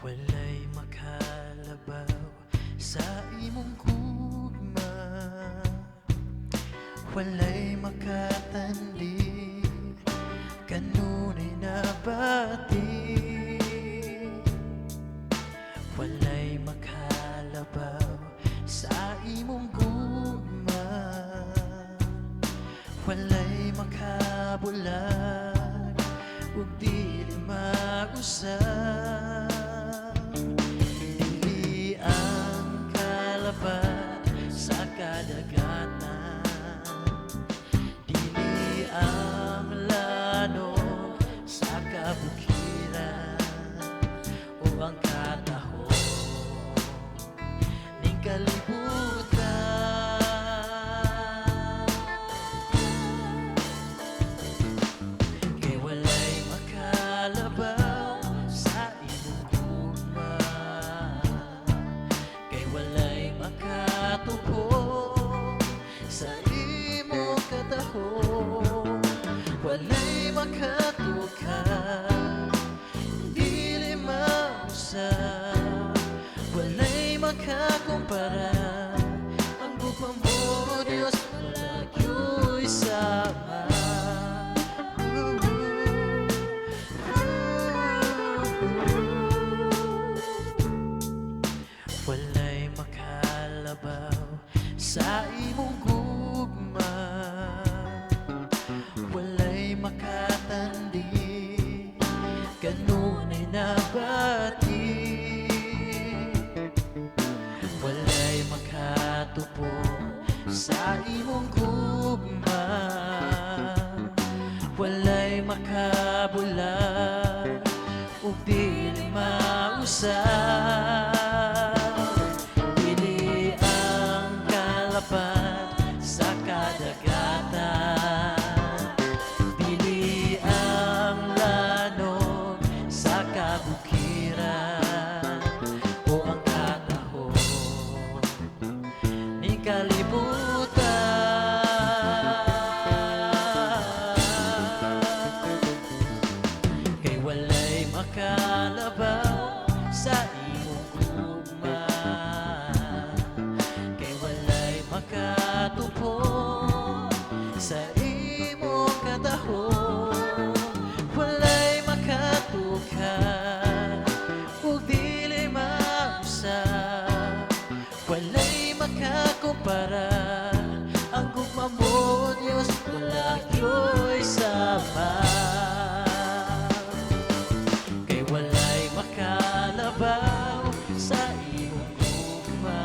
Walay makalabaw sa imong gugma, walay makatandi kanunay nabati. Walay makalabaw sa imong gugma, walay makabulag ug dili mag-usab. Dili ang kalabat sa kadagatan, dili ang lano sa kabukiran, o ang kataho ning kalibutan. Kay walay makalabaw sa imong gugma, kay walay makatupo sa imong kataho, walay makatuka, dili mausab, walay makakumpara. Ang gugma mo, Diyos, malagyo'y sama. Walay makalabaw sa imong gugma, walay makatandi kanunay nabati. Walay makatupo sa imong gugma, walay makabulag ug dili mausab. Dili ang kalabat sa kadagatan, dili ang lanog sa kabukiran, o ang kataho ni kalibutan. Kay walay makalabaw sa imong gugma, kay walay makatupo sa imong kataho, walay makatuka ug dili mausab, walay makakumpara. Ang gugma mo, Diyos, walagyo'y sama. Kay walay makalabaw sa imong gugma,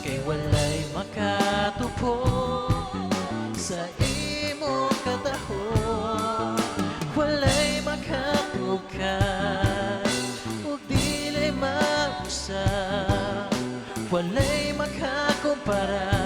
kay walay makatupo sa imong kataho, walay makatuka ug dili mausab, walay makakumpara.